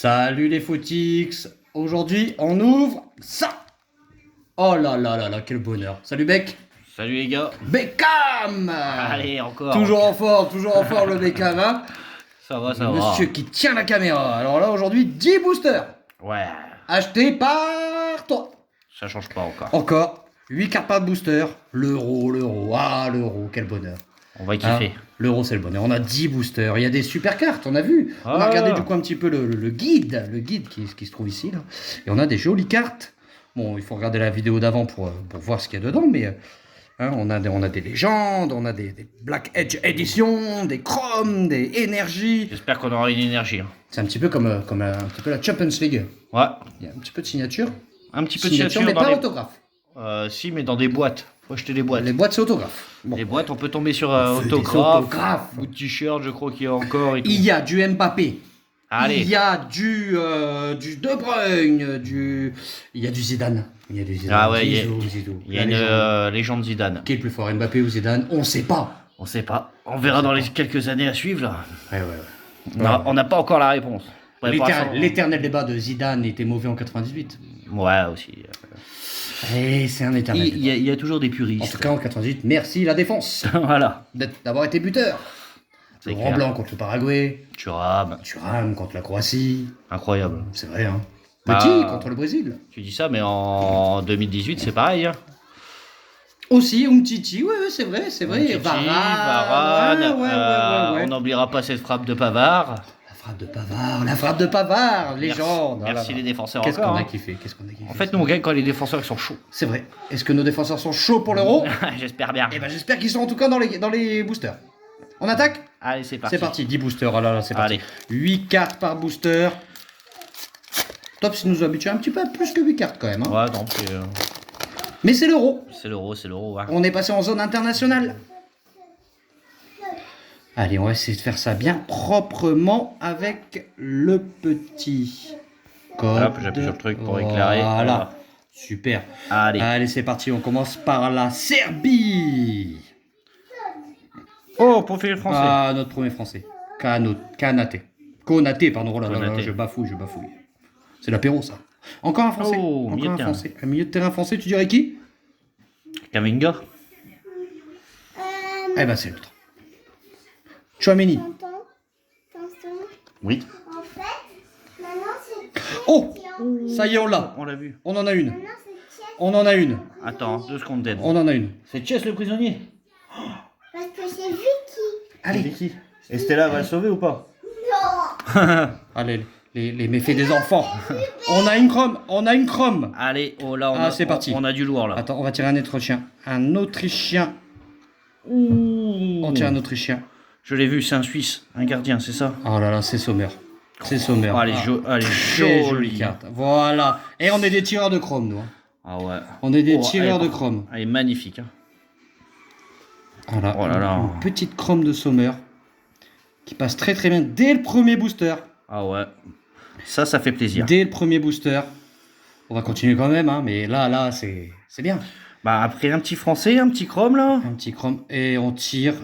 Salut les footix. Aujourd'hui, on ouvre ça. Oh là là là là, quel bonheur. Salut Beck. Salut les gars. Beckham. Allez, encore. Toujours en forme le Beckham, hein. Ça va, ça Le va. monsieur qui tient la caméra. Alors là, aujourd'hui, 10 boosters. Ouais, Achetés par toi. ça change pas encore. Encore 8 cartes par booster. L'euro. Ah, l'euro, quel bonheur. On va Hein, kiffer. l'euro, c'est le bonheur. On a 10 boosters. Il y a des super cartes, on a vu. On a Ah. regardé du coup un petit peu le guide qui se trouve ici. Là. Et on a des jolies cartes. Bon, il faut regarder la vidéo d'avant pour voir ce qu'il y a dedans, mais hein, on a des légendes, on a des Black Edge Edition, des Chrome, des énergies. J'espère qu'on aura une énergie. Hein. C'est un petit peu comme un petit peu la Champions League. Ouais, Il y a un petit peu de signature. un petit peu de signature mais dans pas les... autographe. Si, mais dans des boîtes. Faut acheter des boîtes. Les boîtes, c'est autographe. Bon. Les boîtes, on peut tomber sur veut des autographe, autographes. ou de t-shirt, je crois qu'il y a encore et tout. Il y a du Mbappé. Allez. Il y a du De Bruyne, il y a du Zidane. Ah ouais, Zizou. Il y a La une légende. légende Zidane. Qui est le plus fort, Mbappé ou Zidane? On sait pas. On sait pas. On verra dans les quelques années à suivre là. Ouais. On n'a pas encore la réponse. Ouais, pour l'instant, L'éternel débat de Zidane était mauvais en 98. Ouais, aussi. Et c'est un éternel débat. Il y a toujours des En puristes. tout cas, en 98, merci la défense Voilà. d'avoir été buteur. C'est Laurent clair. Blanc contre le Paraguay, Thuram. Thuram contre la Croatie. Incroyable. C'est vrai, hein. Bah, Petit contre le Brésil. Tu dis ça, mais en 2018, c'est pareil. Hein. Aussi, Umtiti, ouais, c'est vrai. Titi, Varane, Varane. ouais. On n'oubliera pas cette frappe de Pavard. La frappe de Pavard, légende. Merci les défenseurs Qu'est-ce qu'on encore. a Hein. kiffé, En fait, nous, on gagne quand les défenseurs ils sont chauds. C'est vrai. Est-ce que nos défenseurs sont chauds pour l'euro? J'espère bien. Eh ben j'espère qu'ils sont en tout cas dans les boosters. On attaque? Allez, c'est parti. C'est parti, 10 boosters, ah là là, c'est parti. Allez. 8 cartes par booster. Top, si nous habituons un petit peu à plus que 8 cartes quand même. Hein. Ouais, non, Mais c'est l'euro. c'est l'euro. Ouais. On est passé en zone internationale. Allez, on va essayer de faire ça bien proprement avec le petit code. Hop, j'appuie sur le truc pour éclairer. Voilà. Super. Allez. Allez, c'est parti. On commence par la Serbie. Oh, profil français. Ah, notre premier français. Konaté. Konaté, pardon. Oh là là, Konaté. je bafouille. C'est l'apéro, ça. Encore un français. Oh, milieu Encore de un terrain. français. Un milieu de terrain français, tu dirais qui? Kaminga. Eh ben, c'est l'autre. Chouameni. Oui. En fait, maintenant c'est Oh, ça y est, on l'a. On l'a vu. On en a une. maintenant c'est Chess On en a une. Attends, 2 secondes d'aide. On en a une. C'est Chess le prisonnier. parce que c'est Vicky. Allez. qui Et Stella va le sauver ou pas? Non. Allez, les méfaits des enfants. On a une chrome. Allez, oh là, C'est parti. On a du lourd là. Attends, on va tirer un Autrichien. Un Autrichien. Ouh. On tire un Autrichien. Je l'ai vu, c'est un Suisse, un gardien, c'est ça? Oh là là, c'est Sommer. C'est Sommer. Oh, elle est Très jolie jolie. carte. Voilà. Et on est des tireurs de chrome, nous. Hein. Ah ouais. On est des Oh, tireurs elle est- de chrome. Elle est magnifique. Hein. Voilà. Oh là là. Une petite chrome de Sommer qui passe très très bien dès le premier booster. Ah ouais. Ça fait plaisir. Dès le premier booster. On va continuer quand même, hein, mais là, c'est bien. Bah après un petit français, un petit chrome là. Un petit chrome. Et on tire.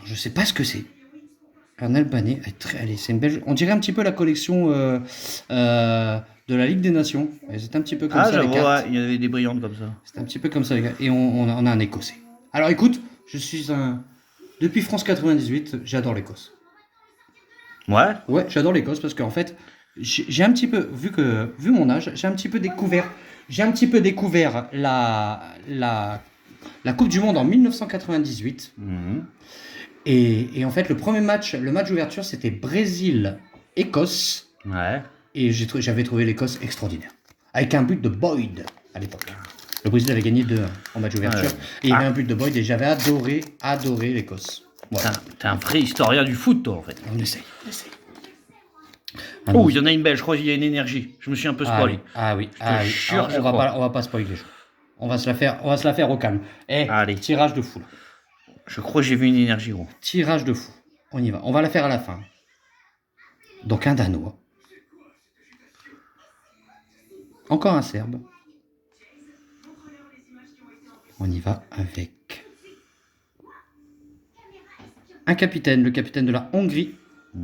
Je sais pas ce que c'est. Un Albanais. Allez, c'est une belle. On dirait un petit peu la collection de la Ligue des Nations. Et c'est un petit peu comme Ah ça les j'avoue, cartes. ouais, il y avait des brillantes comme ça. C'est un petit peu comme ça les gars. Et on a un Écossais. Alors écoute, je suis un. Depuis France 98, j'adore l'Écosse. Ouais. Ouais, j'adore l'Écosse parce qu'en fait, j'ai un petit peu, vu mon âge, j'ai un petit peu découvert la Coupe du Monde en 1998. Mhm. Et en fait, le match d'ouverture, c'était Brésil-Écosse. Ouais. Et j'avais trouvé l'Écosse extraordinaire. Avec un but de Boyd à l'époque. Le Brésil avait gagné 2-1 en match d'ouverture. Ouais. Et il y avait un but de Boyd et j'avais adoré l'Écosse. Voilà. T'es un vrai historien du foot toi en fait. On essaye. Oh, il y en a une belle, je crois qu'il y a une énergie. Je me suis un peu spoilé. Ah oui. te jure, je on va crois. pas spoiler les choses. On va se la faire au calme. Allez. Tirage de fou. Là. Je crois que j'ai vu une énergie gros. Tirage de fou. On y va. On va la faire à la fin. Donc un Danois. Encore un Serbe. On y va avec un capitaine, le capitaine de la Hongrie,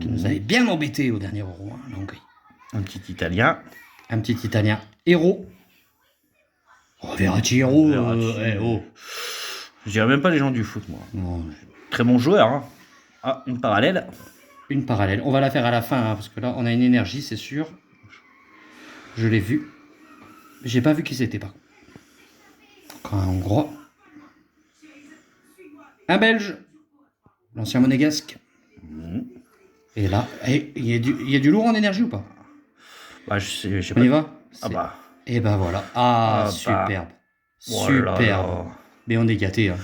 qui nous avait bien embêté au dernier Euro, hein, la Hongrie. Un petit italien. Un petit italien. Héros. Oh, Verratti, héros. Verratti. Oh. Je dirais même pas les gens du foot, moi. Non, Très bon joueur. Hein. Ah, une parallèle. une parallèle. On va la faire à la fin, hein, parce que là, on a une énergie, c'est sûr. Je l'ai vu. J'ai pas vu qui c'était, par contre. Encore un Hongrois. Un Belge. L'ancien monégasque. Et là, il y a du lourd en énergie ou pas? Bah, je sais On y pas. va? Ah bah. Et ben voilà. Ah, Ah bah. superbe. Oh là Superbe. là. Mais on est gâtés. Hein.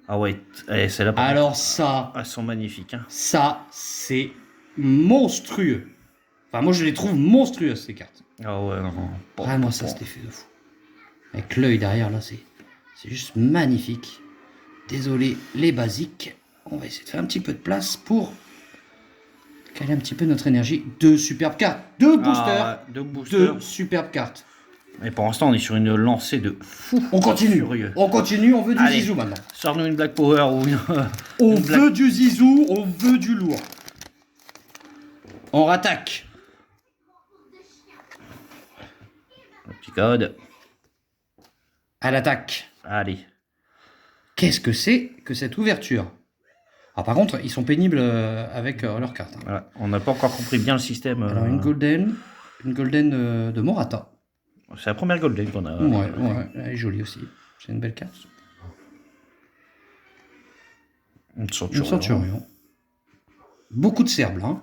Ah ouais, celle-là. par Alors contre, ça, elles sont magnifiques. Hein. ça, c'est monstrueux. Enfin, moi, je les trouve monstrueuses, ces cartes. Ah ouais, non. Vraiment, ça, c'est effet de fou. Avec l'œil derrière, là, c'est juste magnifique. Désolé, les basiques. On va essayer de faire un petit peu de place pour caler un petit peu notre énergie. Deux superbes cartes. Deux boosters. Deux boosters. Deux superbes cartes. Et pour l'instant, on est sur une lancée de fou. On continue. Furieux. On continue, on veut du Allez. zizou maintenant. Sors-nous une Black Power ou une. On une veut du zizou, on veut du lourd. On rattaque. Le petit code. À l'attaque. Allez. Qu'est-ce que c'est que cette ouverture? Ah, par contre, ils sont pénibles avec leurs cartes. Hein. Voilà. On n'a pas encore compris bien le système. Alors, une golden de Morata. C'est la première golden qu'on a. Ouais, elle est jolie aussi. C'est une belle carte. Une centurion. Une centurion. Beaucoup de Serbes, là. Hein.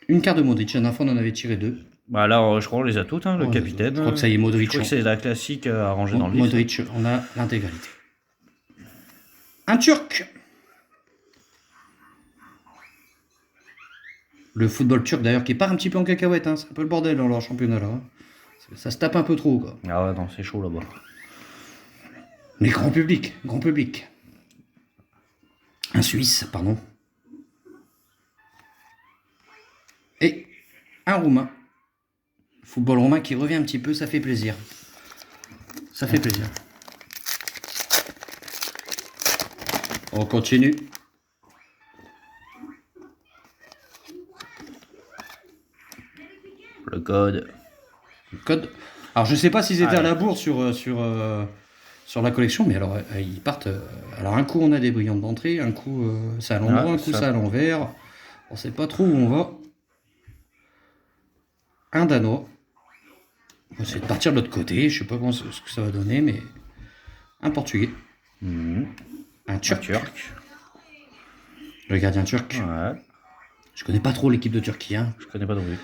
Une carte de Modric. La dernière fois, on en avait tiré deux. Bah là, je crois qu'on les a toutes, hein, le Ouais, capitaine. je crois que ça y est, Modric. Je crois que c'est la classique à ranger dans le livre. Modric, on a l'intégralité. Un Turc. Le football turc, d'ailleurs, qui part un petit peu en cacahuète. Hein. C'est un peu le bordel dans leur championnat, là. Hein. Ça se tape un peu trop, quoi. Ah ouais, non, c'est chaud là-bas. Mais grand public, grand public. Un Suisse, pardon. Et un Roumain. Football roumain qui revient un petit peu, ça fait plaisir. Ça fait plaisir. On continue. Le code. Le code. Alors je sais pas s'ils étaient Allez. à la bourre sur la collection, mais alors ils partent. Alors un coup on a des brillantes d'entrée, un coup c'est à l'endroit, un coup ça. c'est à l'envers. On sait pas trop où on va. Un Danois. On va essayer de partir de l'autre côté. Je sais pas ce que ça va donner, mais un Portugais. Mhm. Un Turc. Turc. Le gardien turc. Ouais. Je connais pas trop l'équipe de Turquie. Hein. Je connais pas non plus.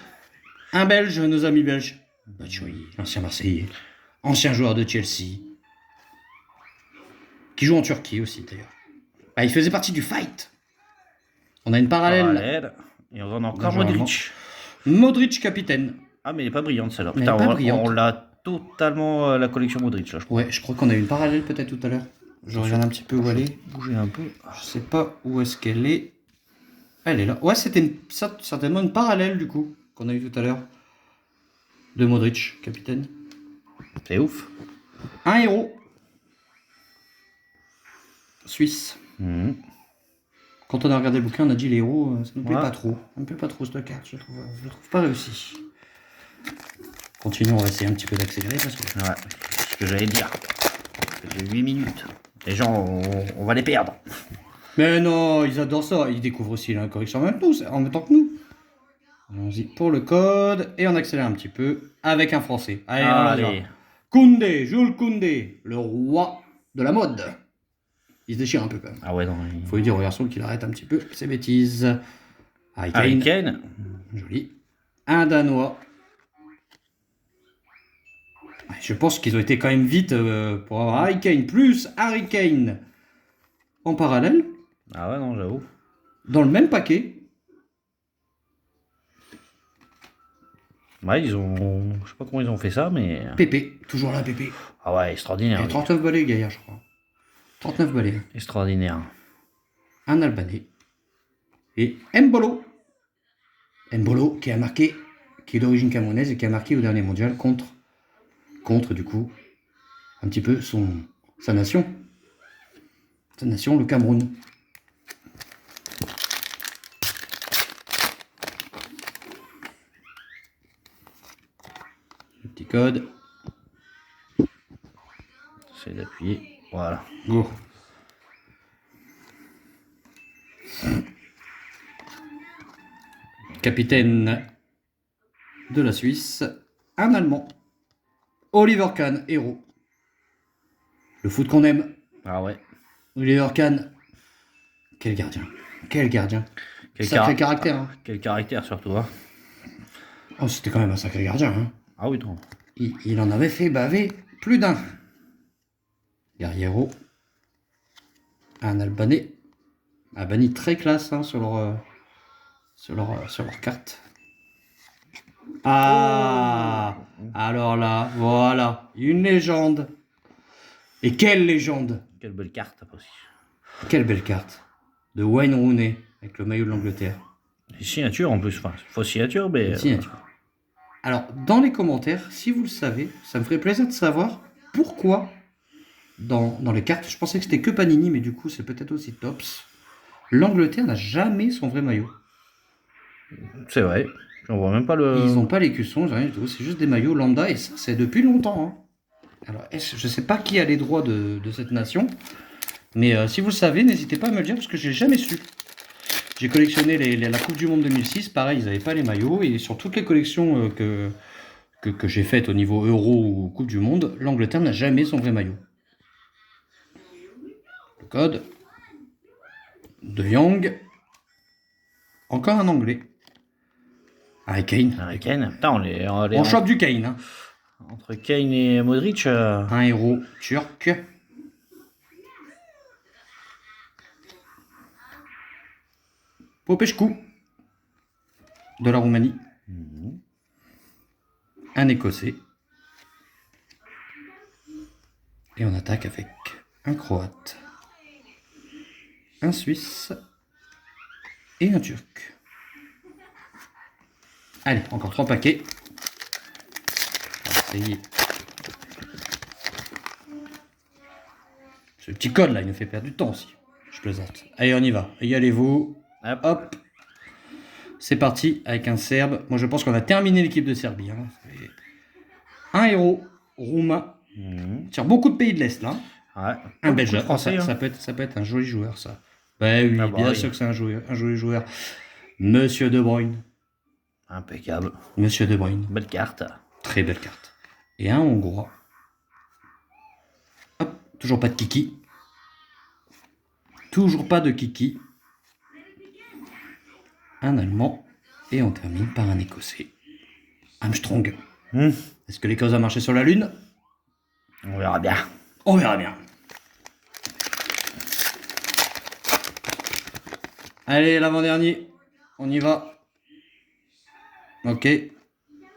Un Belge, nos amis belges. Batshuayi, ancien Marseillais. Ancien joueur de Chelsea. Qui joue en Turquie aussi d'ailleurs. Ah, il faisait partie du fight. On a une parallèle. Et on en a encore Bonjour, Modric. Modric capitaine. Ah, mais elle est pas brillante celle-là. Elle est Putain, pas on brillante. l'a totalement la collection Modric là, je crois. Ouais, je crois qu'on a eu une parallèle peut-être tout à l'heure. Je regarde un petit peu où elle est. Bouger un peu. Je sais pas où est-ce qu'elle est. Elle est là. Ouais, c'était certainement une parallèle du coup qu'on a eu tout à l'heure. De Modric, capitaine. C'est ouf. Un héros. Suisse. Mhm. Quand on a regardé le bouquin, on a dit les héros, ça nous plaît Ouais. pas trop. Ça me plaît pas trop cette carte, je la trouve pas réussi. Continuons, on va essayer un petit peu d'accélérer parce que. Ouais, c'est ce que j'allais dire. J'ai 8 minutes. Les gens, on va les perdre. Mais non, ils adorent ça. Ils découvrent aussi la correction en même temps que nous. Allons-y pour le code et on accélère un petit peu avec un français. Allez, on va Allez. dire. Koundé, Jules Koundé, le roi de la mode. Il se déchire un peu quand même. Ah ouais, non. Faut lui dire au garçon qu'il arrête un petit peu ses bêtises. Harry Harry Kane. Kane. Joli. Un Danois. Ouais, je pense qu'ils ont été quand même vite pour avoir Harry Kane plus Harry Kane en parallèle, Ah ouais, non, j'avoue. dans le même paquet. Ouais, ils ont. Je sais pas comment ils ont fait ça, mais. Pépé, toujours là Pépé. Ah ouais, extraordinaire. Et lui. 39 balais Gaillard, je crois. 39 balais. Extraordinaire. Un Albanais. Et Mbolo. Mbolo qui a marqué, qui est d'origine camerounaise et qui a marqué au dernier mondial contre du coup, un petit peu sa nation. Sa nation, le Cameroun. Petit code. C'est d'appuyer. Voilà. Go. Capitaine de la Suisse, un Allemand. Oliver Kahn, héros. Le foot qu'on aime. Ah ouais. Oliver Kahn. Quel gardien. Quel gardien. Sacré caractère. Hein. Quel caractère surtout. Hein. Oh, c'était quand même un sacré gardien. Hein. Ah oui, non. Il en avait fait baver plus d'un. Guerriero. Un Albanais. Albanie très classe hein, sur leur carte. Ah, alors là, voilà, une légende. Et quelle légende. Quelle belle carte aussi. Quelle belle carte. De Wayne Rooney avec le maillot de l'Angleterre. Et signature en plus. Enfin, fausse signature, mais. Signature. Alors, dans les commentaires, si vous le savez, ça me ferait plaisir de savoir pourquoi dans les cartes, je pensais que c'était que Panini, mais du coup, c'est peut-être aussi Topps. L'Angleterre n'a jamais son vrai maillot. C'est vrai. On voit même pas le. Ils n'ont pas les cuissons, rien du tout. C'est juste des maillots lambda et ça, c'est depuis longtemps. Hein. Alors, je ne sais pas qui a les droits de cette nation, mais si vous le savez, n'hésitez pas à me le dire parce que je n'ai jamais su. J'ai collectionné la Coupe du Monde 2006, pareil, ils n'avaient pas les maillots et sur toutes les collections que j'ai faites au niveau Euro ou Coupe du Monde, l'Angleterre n'a jamais son vrai maillot. Le code. De Young. Encore un Anglais. Harry Kane. Harry Kane. Putain, On chope du Kane. Hein. Entre Kane et Modric. Un héros turc. Popescu. De la Roumanie. Un Écossais. Et on attaque avec un Croate. Un Suisse. Et un Turc. Allez, encore 3 paquets. On va essayer. Ce petit code là, il nous fait perdre du temps aussi. Je plaisante. Allez, on y va. Y allez-vous. Hop. Hop. C'est parti avec un Serbe. Moi, je pense qu'on a terminé l'équipe de Serbie. Hein. Un héros roumain. Sur beaucoup de pays de l'Est là. Ouais. Un Belge. Français. Ça peut être un joli joueur ça. Ben oui, Ah bah bien oui. sûr que c'est un joli joueur. Monsieur De Bruyne. Impeccable. Monsieur De Bruyne. Belle carte. Très belle carte. Et un Hongrois. Hop, toujours pas de Kiki. Toujours pas de Kiki. Un Allemand. Et on termine par un Écossais. Armstrong. Est-ce que l'Écosse a marché sur la Lune? On verra bien. On verra bien. Allez, l'avant-dernier. On y va. Ok.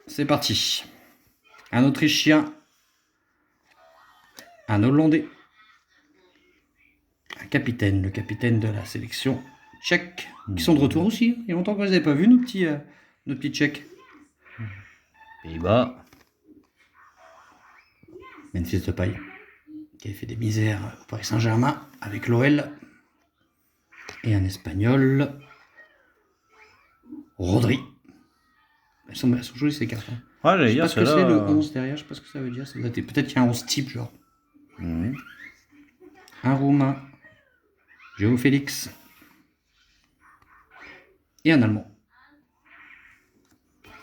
C'est parti. Un Autrichien. Un Hollandais. Un capitaine. Le capitaine de la sélection tchèque. Qui sont de retour aussi. Il y a longtemps qu'on ne les avait pas vus, nos petits tchèques. Pays-Bas. Memphis Depay. Qui avait fait des misères au Paris Saint-Germain avec l'OL. Et un Espagnol. Rodri. Elles sont jolies ces cartes. Hein. Ouais, j'allais Je sais dire pas ce que celle-là. c'est le 11 derrière, je sais pas ce que ça veut dire. Peut-être qu'il y a un 11 type, genre. Un Roumain. Joao Félix. Et un Allemand.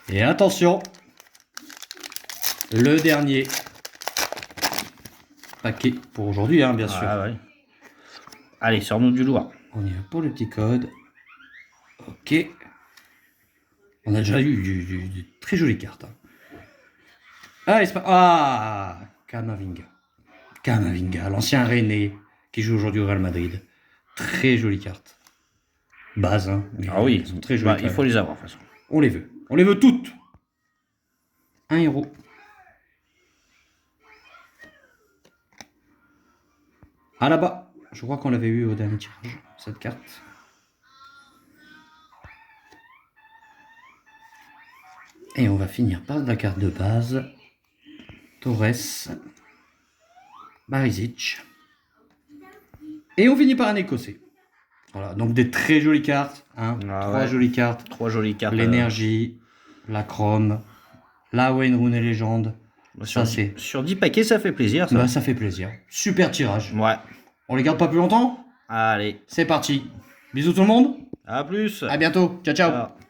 Et attention, le dernier paquet pour aujourd'hui, hein, bien sûr. Ah ouais. Allez, sors-nous du lourd. On y va pour le petit code. Ok. On a déjà eu du très jolies cartes. Hein. Camavinga. Camavinga, l'ancien Rennais qui joue aujourd'hui au Real Madrid. Très jolie carte. Base, hein. Ah oui, Elles sont très jolies. il faut les avoir de toute façon. On les veut. On les veut toutes. Un héros. Ah là-bas. Je crois qu'on l'avait eu au dernier tirage, cette carte. Et on va finir par la carte de base. Torres. Barisic. Et on finit par un Écossais. Voilà, donc des très jolies cartes. Hein, trois jolies cartes. 3 jolies cartes. L'énergie, la chrome, la Wayne Rooney légende, Bah, Ça, c'est... Sur 10 paquets, ça fait plaisir, ça. Bah, ça fait plaisir. Super tirage. Ouais. On les garde pas plus longtemps? Allez, C'est parti. Bisous tout le monde. à plus. À bientôt. Ciao, ciao. Ciao.